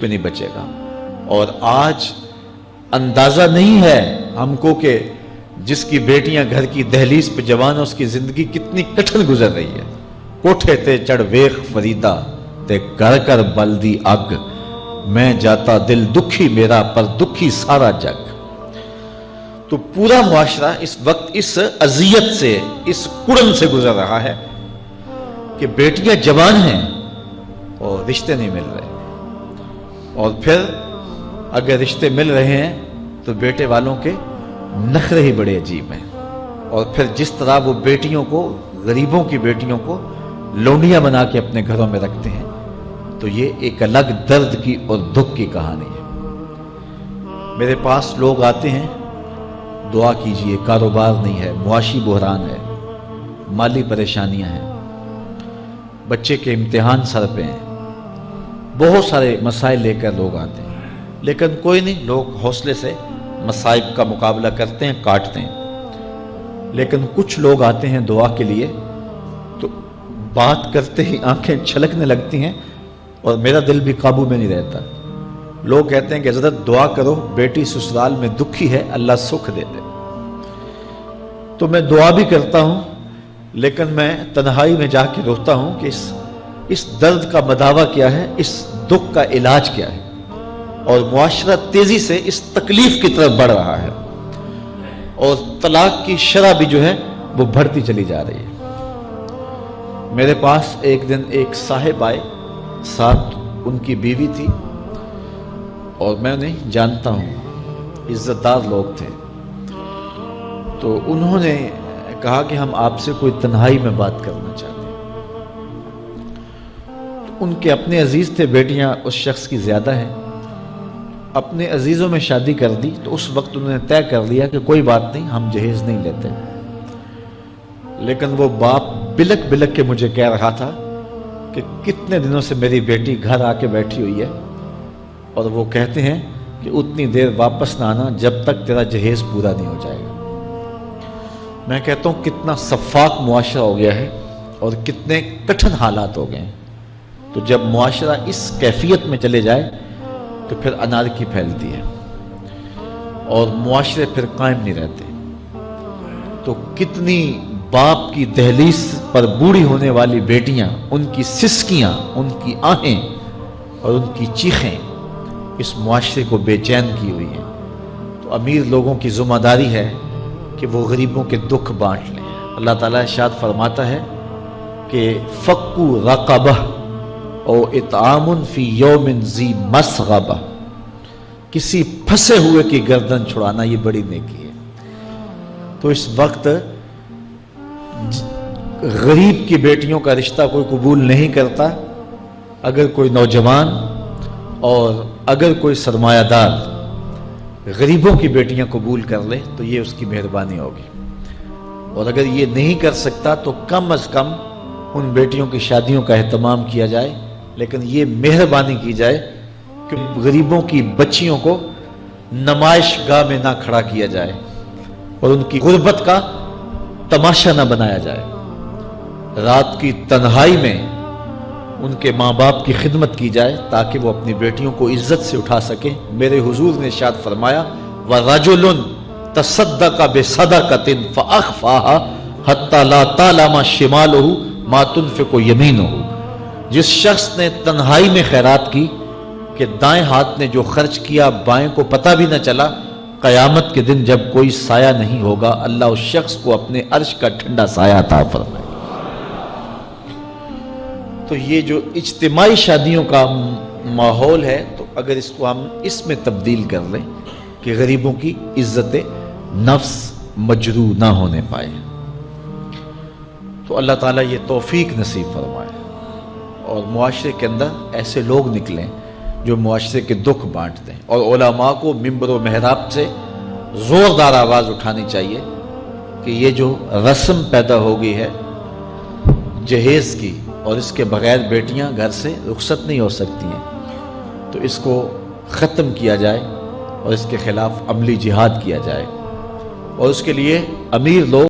بھی نہیں بچے گا۔ اور آج اندازہ نہیں ہے ہم کو کہ جس کی بیٹیاں گھر کی دہلیز پہ جوان ہے اس کی زندگی کتنی کٹھن گزر رہی ہے۔ کوٹھے تے چڑھ ویخ فریدا تے گھر کر بلدی اگ، میں جاتا دل دکھی میرا پر دکھی سارا جگ۔ تو پورا معاشرہ اس وقت اس اذیت سے، اس کڑن سے گزر رہا ہے کہ بیٹیاں جوان ہیں اور رشتے نہیں مل رہے، اور پھر اگر رشتے مل رہے ہیں تو بیٹے والوں کے نخرے ہی بڑے عجیب ہیں، اور پھر جس طرح وہ بیٹیوں کو، غریبوں کی بیٹیوں کو لونڈیاں بنا کے اپنے گھروں میں رکھتے ہیں، تو یہ ایک الگ درد کی اور دکھ کی کہانی ہے۔ میرے پاس لوگ آتے ہیں، دعا کیجئے، کاروبار نہیں ہے، معاشی بحران ہے، مالی پریشانیاں ہیں، بچے کے امتحان سر پہ ہیں، بہت سارے مسائل لے کر لوگ آتے ہیں، لیکن کوئی نہیں، لوگ حوصلے سے مصائب کا مقابلہ کرتے ہیں، کاٹتے ہیں۔ لیکن کچھ لوگ آتے ہیں دعا کے لیے تو بات کرتے ہی آنکھیں چھلکنے لگتی ہیں اور میرا دل بھی قابو میں نہیں رہتا۔ لوگ کہتے ہیں کہ حضرت دعا کرو، بیٹی سسرال میں دکھی ہے، اللہ سکھ دے دے۔ تو میں دعا بھی کرتا ہوں، لیکن میں تنہائی میں جا کے روتا ہوں کہ اس درد کا مداوع کیا ہے، اس دکھ کا علاج کیا ہے، اور معاشرہ تیزی سے اس تکلیف کی طرف بڑھ رہا ہے، اور طلاق کی شرح بھی جو ہے وہ بڑھتی چلی جا رہی ہے۔ میرے پاس ایک دن ایک صاحب آئے، ساتھ ان کی بیوی تھی، اور میں انہیں جانتا ہوں، عزت دار لوگ تھے۔ تو انہوں نے کہا کہ ہم آپ سے کوئی تنہائی میں بات کرنا چاہتے ہیں۔ تو ان کے اپنے عزیز تھے، بیٹیاں اس شخص کی زیادہ ہیں، اپنے عزیزوں میں شادی کر دی، تو اس وقت انہوں نے طے کر لیا کہ کوئی بات نہیں، ہم جہیز نہیں لیتے۔ لیکن وہ باپ بلک بلک کے مجھے کہہ رہا تھا کہ کتنے دنوں سے میری بیٹی گھر آ کے بیٹھی ہوئی ہے، اور وہ کہتے ہیں کہ اتنی دیر واپس نہ آنا جب تک تیرا جہیز پورا نہیں ہو جائے گا۔ میں کہتا ہوں کتنا صفاق معاشرہ ہو گیا ہے اور کتنے کٹھن حالات ہو گئے ہیں۔ تو جب معاشرہ اس کیفیت میں چلے جائے تو پھر انارکی پھیلتی ہے اور معاشرے پھر قائم نہیں رہتے۔ تو کتنی باپ کی دہلیز پر بوڑھی ہونے والی بیٹیاں، ان کی سسکیاں، ان کی آہیں اور ان کی چیخیں اس معاشرے کو بے چین کی ہوئی ہیں۔ تو امیر لوگوں کی ذمہ داری ہے کہ وہ غریبوں کے دکھ بانٹ لیں۔ اللہ تعالیٰ ارشاد فرماتا ہے کہ فَقُّ رَقَبَةٍ او اطعام فی یوم ذی مسغبہ، کسی پھنسے ہوئے کی گردن چھڑانا یہ بڑی نیکی ہے۔ تو اس وقت غریب کی بیٹیوں کا رشتہ کوئی قبول نہیں کرتا۔ اگر کوئی نوجوان اور اگر کوئی سرمایہ دار غریبوں کی بیٹیاں قبول کر لے تو یہ اس کی مہربانی ہوگی، اور اگر یہ نہیں کر سکتا تو کم از کم ان بیٹیوں کی شادیوں کا اہتمام کیا جائے، لیکن یہ مہربانی کی جائے کہ غریبوں کی بچیوں کو نمائش گاہ میں نہ کھڑا کیا جائے اور ان کی غربت کا تماشا نہ بنایا جائے۔ رات کی تنہائی میں ان کے ماں باپ کی خدمت کی جائے تاکہ وہ اپنی بیٹیوں کو عزت سے اٹھا سکیں۔ میرے حضور نے ارشاد فرمایا وَرَجُلٌ تَصَدَّقَ بِصَدَقَةٍ فَأَخْفَاهَا حَتَّى لَا تَعْلَمَ شِمَالُهُ مَا تُنْفِقُ يَمِينُهُ، جس شخص نے تنہائی میں خیرات کی کہ دائیں ہاتھ نے جو خرچ کیا بائیں کو پتہ بھی نہ چلا، قیامت کے دن جب کوئی سایہ نہیں ہوگا اللہ اس شخص کو اپنے عرش کا ٹھنڈا سایہ عطا فرمائے۔ تو یہ جو اجتماعی شادیوں کا ماحول ہے، تو اگر اس کو ہم اس میں تبدیل کر لیں کہ غریبوں کی عزت نفس مجروح نہ ہونے پائے، تو اللہ تعالیٰ یہ توفیق نصیب فرمائے اور معاشرے کے اندر ایسے لوگ نکلیں جو معاشرے کے دکھ بانٹتے ہیں۔ اور علماء کو منبر و محراب سے زوردار آواز اٹھانی چاہیے کہ یہ جو رسم پیدا ہو گئی ہے جہیز کی، اور اس کے بغیر بیٹیاں گھر سے رخصت نہیں ہو سکتی ہیں، تو اس کو ختم کیا جائے اور اس کے خلاف عملی جہاد کیا جائے، اور اس کے لیے امیر لوگ